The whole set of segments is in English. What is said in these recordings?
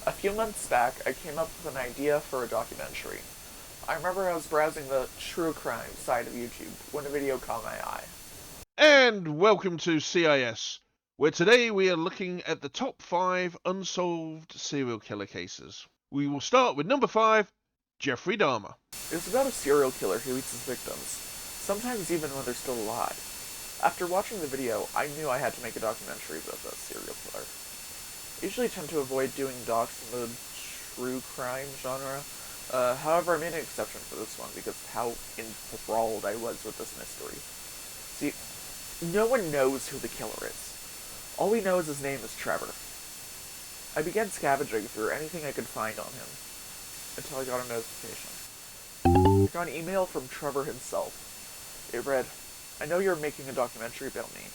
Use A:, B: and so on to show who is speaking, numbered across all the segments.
A: A few months back, I came up with an idea for a documentary. I remember I was browsing the true crime side of YouTube when a video caught my eye.
B: And welcome to CIS, where today we are looking at the top 5 unsolved serial killer cases. We will start with number 5, Jeffrey Dahmer.
A: It was about a serial killer who eats his victims, sometimes even when they're still alive. After watching the video, I knew I had to make a documentary about the serial killer. I usually tend to avoid doing docs in the true crime genre. However, I made an exception for this one because of how enthralled I was with this mystery. See, no one knows who the killer is. All we know is his name is Trevor. I began scavenging through anything I could find on him until I got a notification. I got an email from Trevor himself. It read, "I know you're making a documentary about me.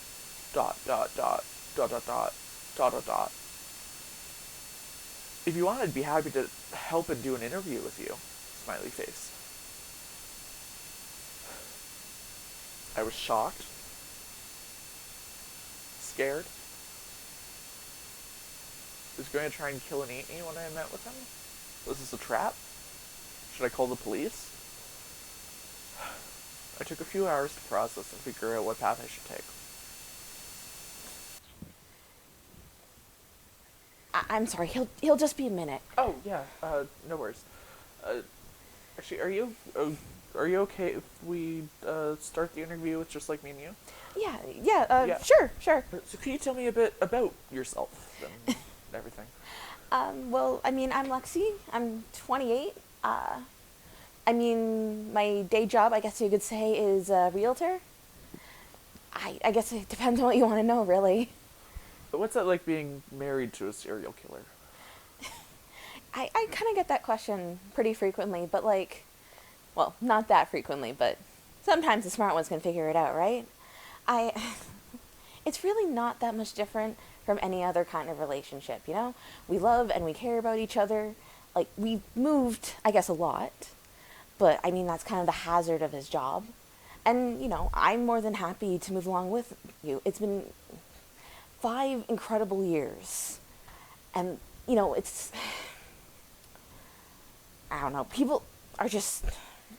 A: Dot dot dot dot dot dot dot dot dot. If you want, I'd be happy to help and do an interview with you." Smiley face. I was shocked, scared. He was going to try and kill and eat me when I met with him? Was this a trap? Should I call the police? I took a few hours to process and figure out what path I should take.
C: I'm sorry. He'll just be a minute.
A: Oh, yeah, no worries. Uh, actually, are you okay if we, start the interview with just like me and you?
C: Yeah. Sure.
A: So can you tell me a bit about yourself and everything?
C: Well, I mean, I'm Lexi. I'm 28. I mean, my day job, I guess you could say, is a realtor. I guess it depends on what you want to know, really.
A: But what's that like being married to a serial killer?
C: I kind of get that question pretty frequently, but well, not that frequently, but sometimes the smart ones can figure it out, right? I, it's really not that much different from any other kind of relationship, you know? We love and we care about each other. Like, we've moved, I guess, a lot, but I mean, that's kind of the hazard of his job. And, I'm more than happy to move along with you. It's been 5 incredible years. And, it's, I don't know, people are just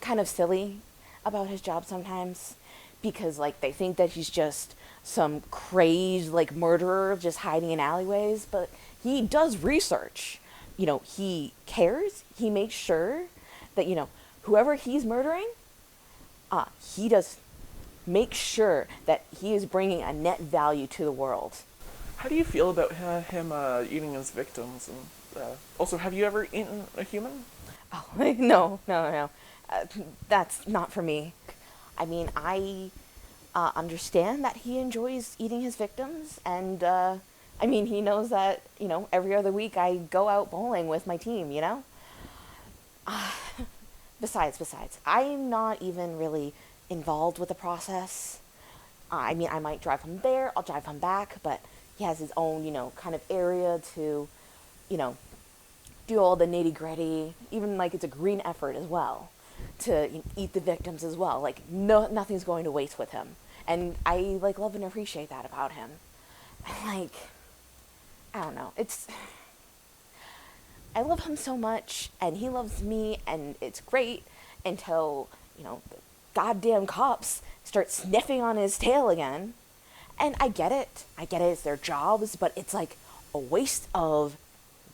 C: kind of silly about his job sometimes because, they think that he's just some crazed, murderer just hiding in alleyways, but he does research. He cares, he makes sure that, whoever he's murdering, he does make sure that he is bringing a net value to the world.
A: How do you feel about him eating his victims? And also, have you ever eaten a human?
C: Oh, no. That's not for me. I mean, I understand that he enjoys eating his victims, and I mean, he knows that, every other week I go out bowling with my team, Besides, I'm not even really involved with the process. I mean, I might drive him there, I'll drive him back, but he has his own, kind of area to, you know, do all the nitty gritty. Even it's a green effort as well to eat the victims as well. Nothing's going to waste with him, and I love and appreciate that about him. And I don't know. I love him so much, and he loves me, and it's great until the goddamn cops start sniffing on his tail again. And I get it. It's their jobs, but it's a waste of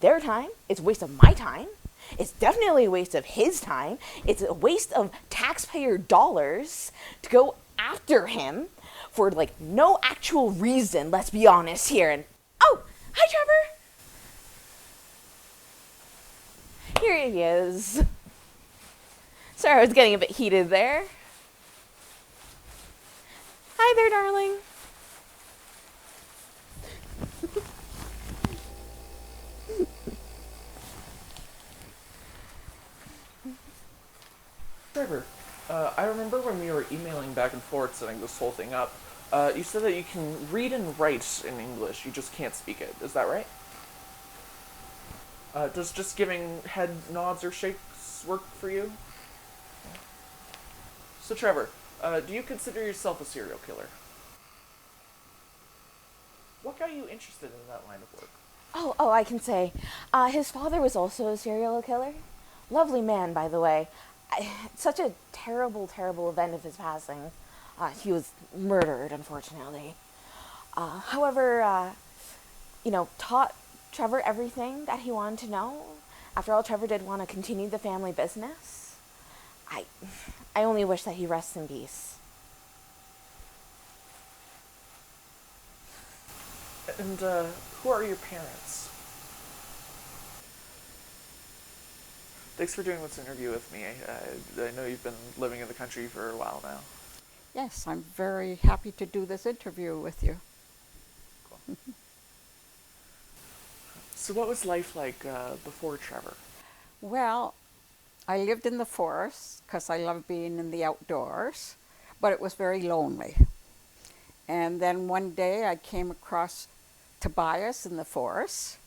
C: their time. It's a waste of my time. It's definitely a waste of his time. It's a waste of taxpayer dollars to go after him for no actual reason, let's be honest here. And oh, hi Trevor. Here he is. Sorry, I was getting a bit heated there. Hi there, darling.
A: Trevor, I remember when we were emailing back and forth setting this whole thing up, you said that you can read and write in English, you just can't speak it. Is that right? Does just giving head nods or shakes work for you? So Trevor, do you consider yourself a serial killer? What got you interested in that line of work?
C: Oh, I can say. His father was also a serial killer. Lovely man, by the way. Such a terrible, terrible event of his passing. He was murdered, unfortunately. However, taught Trevor everything that he wanted to know. After all, Trevor did want to continue the family business. I, I only wish that he rests in peace.
A: And, who are your parents? Thanks for doing this interview with me. I know you've been living in the country for a while now.
D: Yes, I'm very happy to do this interview with you.
A: Cool. So what was life like before Trevor?
D: Well, I lived in the forest because I love being in the outdoors, but it was very lonely. And then one day I came across Tobias in the forest,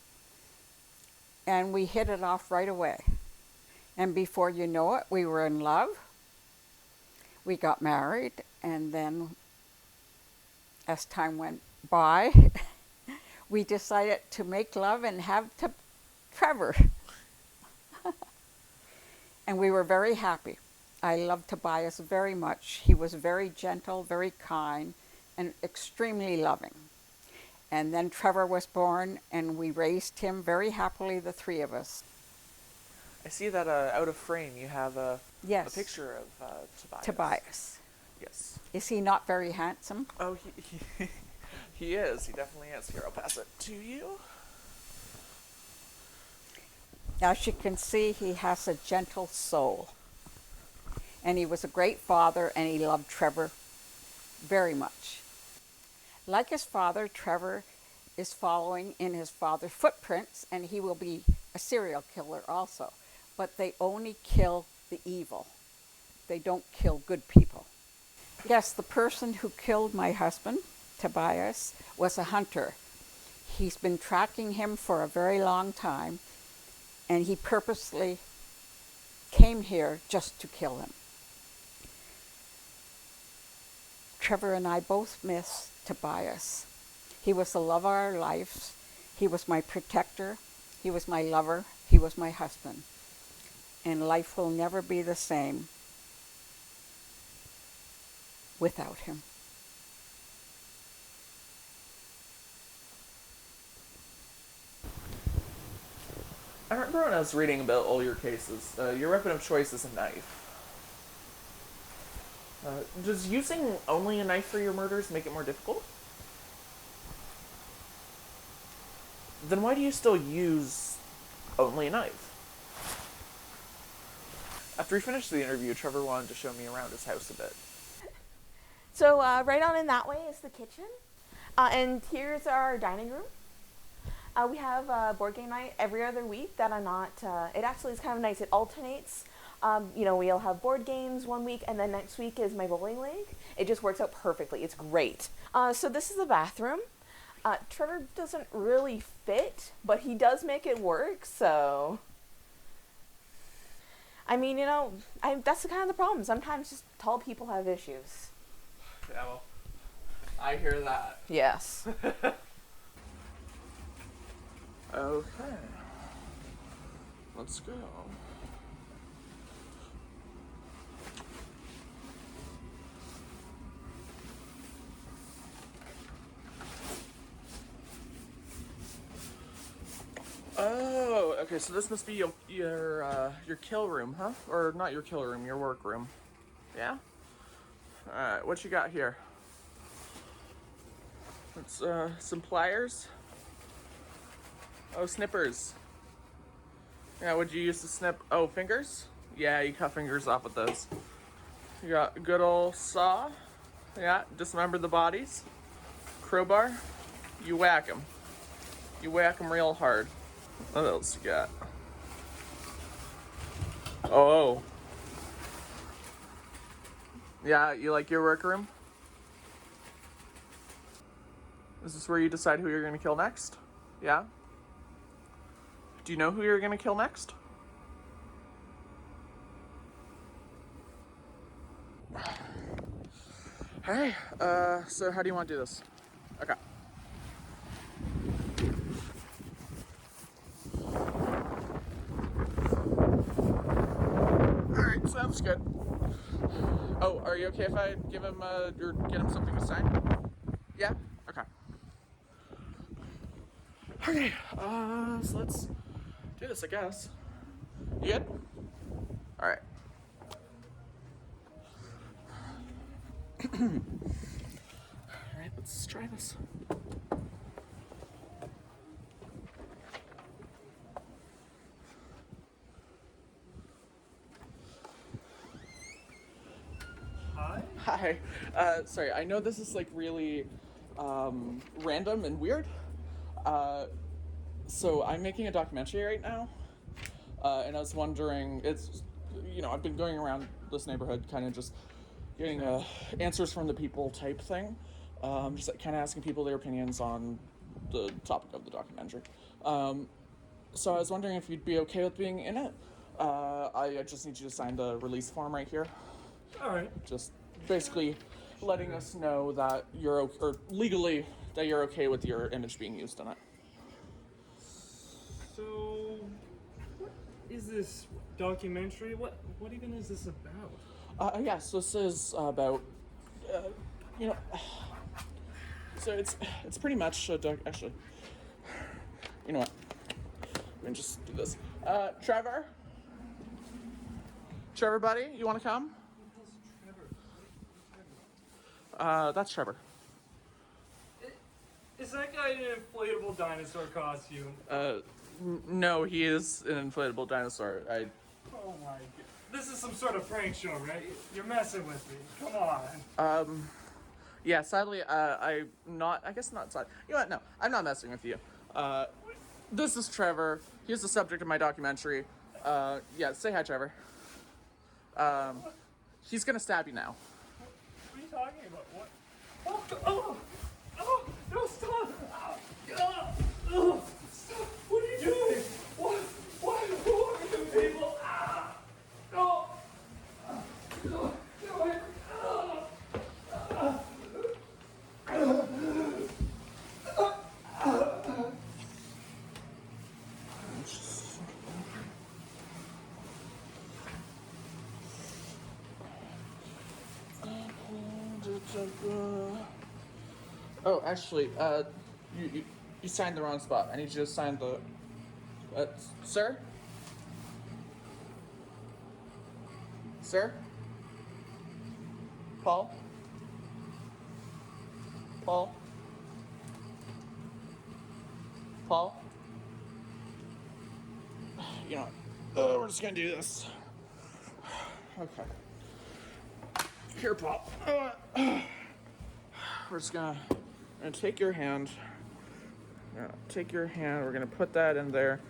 D: and we hit it off right away. And before you know it, we were in love. We got married, and then as time went by, we decided to make love and have Trevor. And we were very happy. I loved Tobias very much. He was very gentle, very kind, and extremely loving. And then Trevor was born, and we raised him very happily, the three of us.
A: I see that out of frame you have a
D: Yes.
A: picture of Tobias.
D: Tobias.
A: Yes.
D: Is he not very handsome?
A: Oh, he is. He definitely is. Here, I'll pass it to you.
D: As you can see, he has a gentle soul. And he was a great father, and he loved Trevor very much. Like his father, Trevor is following in his father's footprints, and he will be a serial killer also. But they only kill the evil. They don't kill good people. Yes, the person who killed my husband, Tobias, was a hunter. He's been tracking him for a very long time, and he purposely came here just to kill him. Trevor and I both miss Tobias. He was the love of our lives. He was my protector. He was my lover. He was my husband. And life will never be the same without him.
A: I remember when I was reading about all your cases, your weapon of choice is a knife. Does using only a knife for your murders make it more difficult? Then why do you still use only a knife? After we finished the interview, Trevor wanted to show me around his house a bit.
C: So right on in that way is the kitchen. And here's our dining room. We have board game night every other week that I'm not, it actually is kind of nice. It alternates. We'll have board games one week, and then next week is my bowling league. It just works out perfectly. It's great. So this is the bathroom. Trevor doesn't really fit, but he does make it work, so... I mean, that's the kind of the problem. Sometimes just tall people have issues.
A: Yeah, well, I hear that.
C: Yes.
A: Okay. Let's go. Oh, okay, so this must be your kill room, huh? Or not your kill room, your work room. Yeah? Alright, what you got here? It's some pliers. Oh, snippers. Yeah, what'd you use to snip? Oh, fingers? Yeah, you cut fingers off with those. You got a good old saw. Yeah, dismember the bodies. Crowbar. You whack them. You whack them real hard. What else you got? Oh. Yeah, you like your workroom? Is this where you decide who you're gonna kill next? Yeah? Do you know who you're gonna kill next? Hey, so how do you want to do this? Okay. looks good. Oh, are you okay if I give him or get him something to sign? Yeah? Okay. Okay, so let's do this, I guess. You good? Alright. Alright, let's try this. Hi. Sorry, I know this is like really random and weird. So I'm making a documentary right now, and I was wondering, I've been going around this neighborhood kind of just getting answers from the people type thing. Just like, kind of asking people their opinions on the topic of the documentary. So I was wondering if you'd be okay with being in it. I just need you to sign the release form right here.
E: All right.
A: Just basically letting us know that you're or legally that you're okay with your image being used in it.
E: So, what is this documentary? What even is this about?
A: Yeah, so this is about, you know, so it's pretty much actually, you know what? Let me just do this. Trevor, buddy, you want to come? That's Trevor.
E: Is that guy in an inflatable dinosaur costume?
A: No, he is an inflatable dinosaur.
E: Oh my god. This is some sort of prank show, right? You're messing with me. Come on.
A: Yeah, sadly, I'm not. I guess not. Sadly, you know what? No, I'm not messing with you. This is Trevor. He's the subject of my documentary. Yeah, say hi, Trevor. He's gonna stab you now.
E: What are you talking about? What? Oh, no, stop! Stop! What are you doing? Who are you people? No!
A: Oh, actually, you signed the wrong spot. I need you to sign the. Sir? Sir? Paul? Paul? Paul? You know what? We're just gonna do this. Okay. Here, Paul. We're just gonna take your hand. Take your hand. We're gonna put that in there.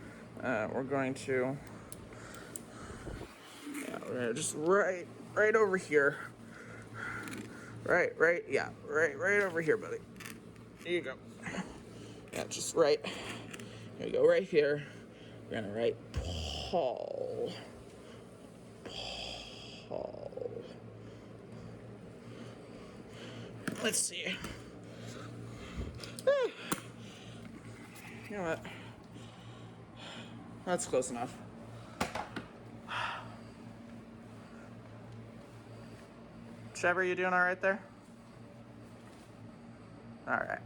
A: We're going to. Yeah, we're gonna just right over here. Right, yeah, right over here, buddy. Here you go. Yeah, just right. Here you go, right here. We're gonna write Paul. Paul. Let's see. You know what? That's close enough. Trevor, you doing all right there? All right.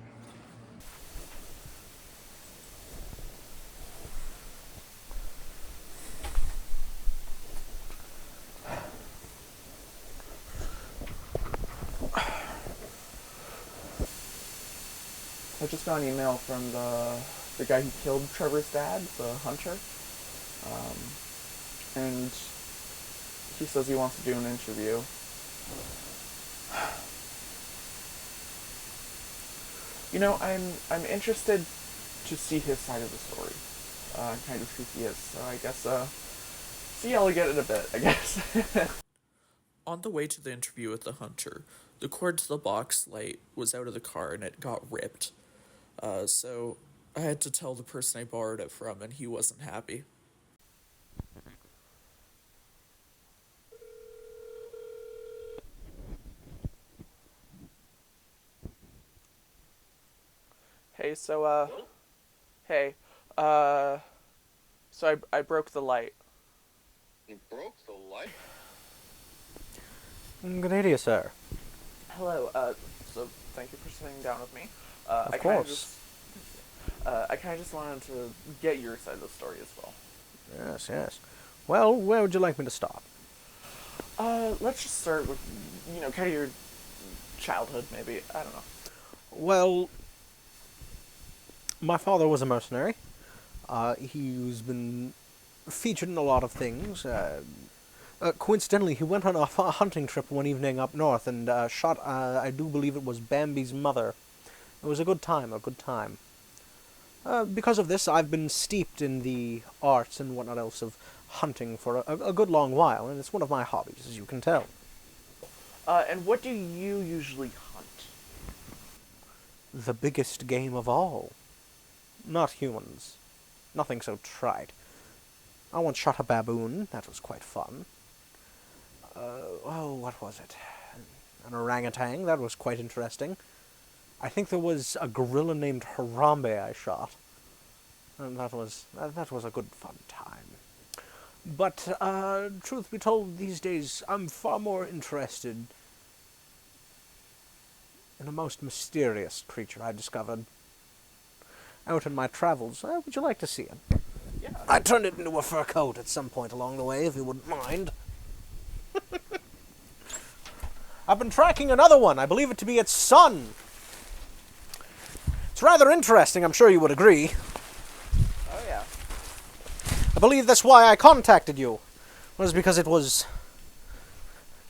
A: I just got an email from the guy who killed Trevor's dad, the hunter, and he says he wants to do an interview. You know, I'm interested to see his side of the story, kind of who he is. So I guess see y'all get it a bit, I guess. On the way to the interview with the hunter, the cord to the box light was out of the car and it got ripped. So I had to tell the person I borrowed it from, and he wasn't happy. Hey, so, hey, so I broke the light.
F: You broke the light? Good day to you, sir.
A: Hello, so thank you for sitting down with me.
F: Of course.
A: I kind of just wanted to get your side of the story as well.
F: Yes, yes. Well, where would you like me to start?
A: Let's just start with, kind of your childhood, maybe. I don't know.
F: Well, my father was a mercenary. He's been featured in a lot of things. Coincidentally, he went on a hunting trip one evening up north and shot, I do believe it was Bambi's mother. It was a good time, a good time. Because of this, I've been steeped in the arts and whatnot else of hunting for a good long while, and it's one of my hobbies, as you can tell.
A: And what do you usually hunt?
F: The biggest game of all. Not humans. Nothing so trite. I once shot a baboon. That was quite fun. What was it? An orangutan. That was quite interesting. I think there was a gorilla named Harambe I shot. And that was a good fun time. But, truth be told, these days I'm far more interested in a most mysterious creature I discovered out in my travels. Would you like to see it?
A: Yeah.
F: I turned it into a fur coat at some point along the way, if you wouldn't mind. I've been tracking another one. I believe it to be its son. It's rather interesting, I'm sure you would agree.
A: Oh, yeah.
F: I believe that's why I contacted you. Was because it was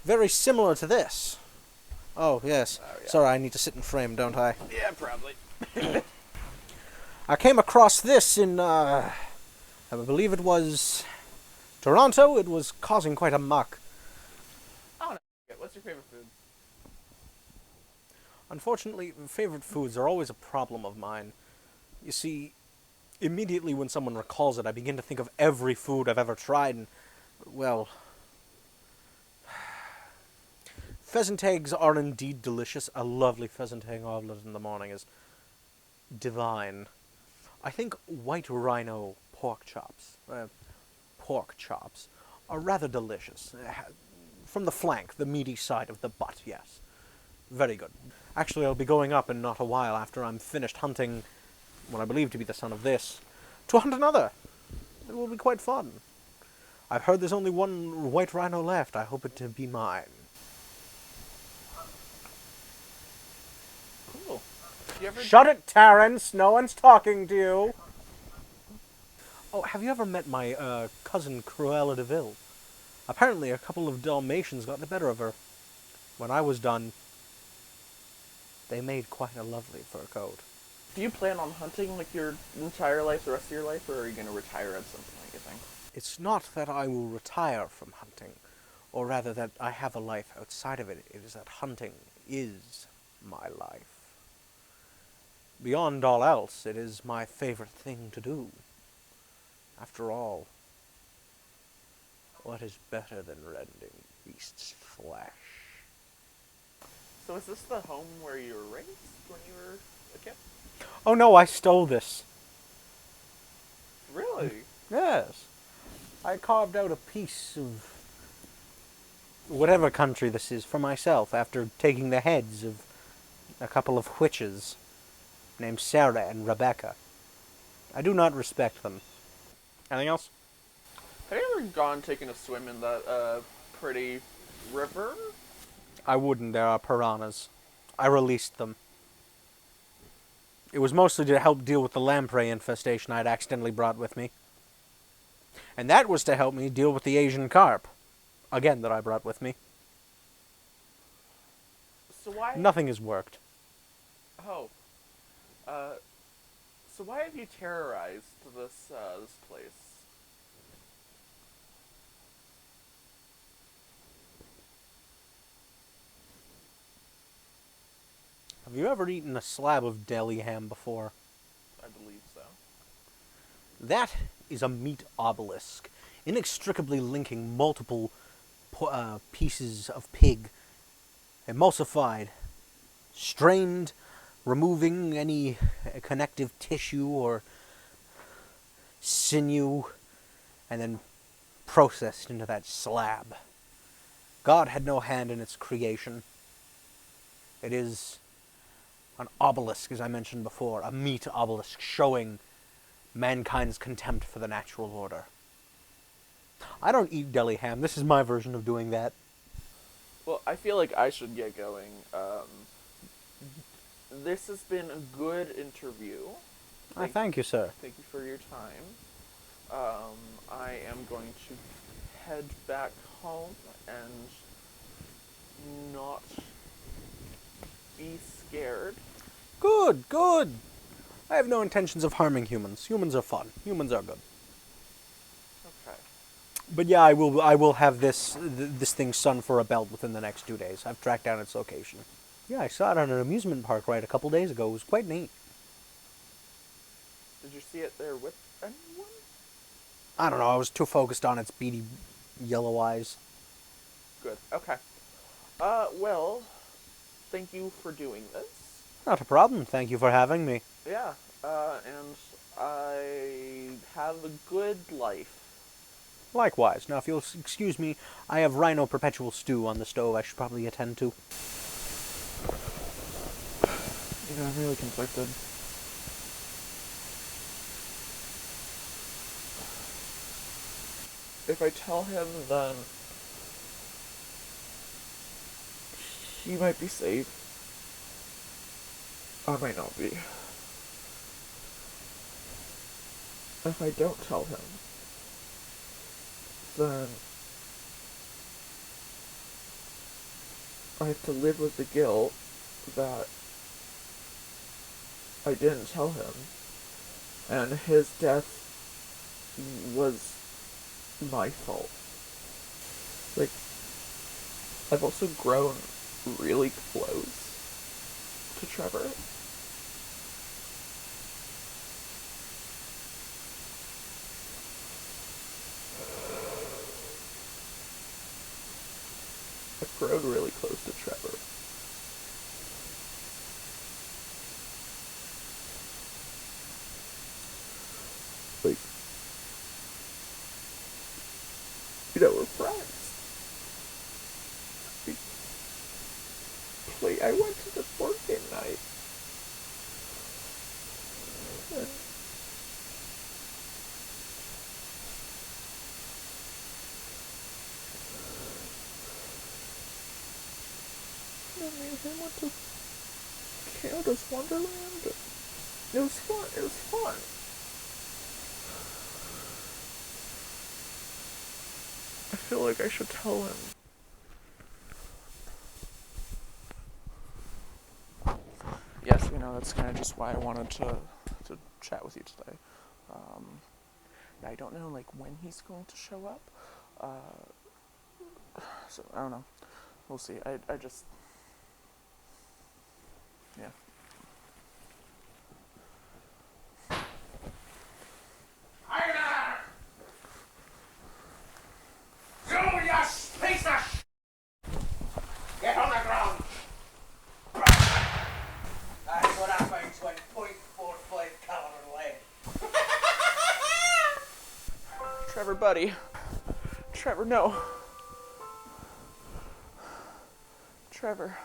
F: very similar to this. Oh, yes.
A: Oh, yeah.
F: Sorry, I need to sit in frame, don't I?
A: Yeah, probably.
F: I came across this in, I believe it was Toronto. It was causing quite a muck.
A: Oh, no. What's your favorite food?
F: Unfortunately, favorite foods are always a problem of mine. You see, immediately when someone recalls it, I begin to think of every food I've ever tried, and, well, pheasant eggs are indeed delicious. A lovely pheasant egg omelette in the morning is divine. I think white rhino pork chops are rather delicious. From the flank, the meaty side of the butt, yes. Very good. Actually, I'll be going up in not a while after I'm finished hunting what I believe to be the son of this, to hunt another. It will be quite fun. I've heard there's only one white rhino left. I hope it to be mine.
A: Cool. You ever...
F: Shut it, Terrence! No one's talking to you! Oh, have you ever met my, cousin Cruella de Vil? Apparently a couple of Dalmatians got the better of her. When I was done, they made quite a lovely fur coat.
A: Do you plan on hunting, like, your entire life, the rest of your life, or are you going to retire at some point, you think?
F: It's not that I will retire from hunting, or rather that I have a life outside of it. It is that hunting is my life. Beyond all else, it is my favorite thing to do. After all, what is better than rending beasts' flesh?
A: So is this the home where you were raised when you were a kid?
F: Oh no, I stole this.
A: Really?
F: Yes. I carved out a piece of whatever country this is for myself after taking the heads of a couple of witches named Sarah and Rebecca. I do not respect them. Anything else?
A: Have you ever gone taking a swim in that, pretty river?
F: I wouldn't. There are piranhas. I released them. It was mostly to help deal with the lamprey infestation I'd accidentally brought with me. And that was to help me deal with the Asian carp. Again, that I brought with me.
A: So why...
F: Nothing has worked.
A: Oh. So why have you terrorized this place?
F: Have you ever eaten a slab of deli ham before?
A: I believe so.
F: That is a meat obelisk, inextricably linking multiple pieces of pig, emulsified, strained, removing any connective tissue or sinew, and then processed into that slab. God had no hand in its creation. It is an obelisk, as I mentioned before, a meat obelisk showing mankind's contempt for the natural order. I don't eat deli ham. This is my version of doing that.
A: Well, I feel like I should get going. This has been a good interview.
F: Thank you, sir.
A: Thank you for your time. I am going to head back home and not be scared.
F: Good, good. I have no intentions of harming humans. Humans are fun. Humans are good.
A: Okay.
F: But yeah, I will have this thing sun for a belt within the next 2 days. I've tracked down its location. Yeah, I saw it on an amusement park ride a couple days ago. It was quite neat.
A: Did you see it there with anyone?
F: I don't know. I was too focused on its beady yellow eyes.
A: Good. Okay. Well, thank you for doing this.
F: Not a problem. Thank you for having me.
A: Yeah, and I have a good life.
F: Likewise. Now, if you'll excuse me, I have rhino perpetual stew on the stove I should probably attend to.
A: Yeah, I'm really conflicted. If I tell him, then he might be safe. I might not be. If I don't tell him, then I have to live with the guilt that I didn't tell him, and his death was my fault. Like, I've also grown really close to Trevor. I've grown really close to Trevor. Like, you know, we're friends. I went to the board game night. And me and him went to Canada's Wonderland. It was fun. It was fun. I feel like I should tell him. Yes, you know, that's kind of just why I wanted to chat with you today. I don't know, like, when he's going to show up. So, I don't know. We'll see. I just... Yeah.
G: Julius, piece of get on the ground! That's what happens when .45 caliber lead.
A: Trevor, buddy. Trevor, no. Trevor.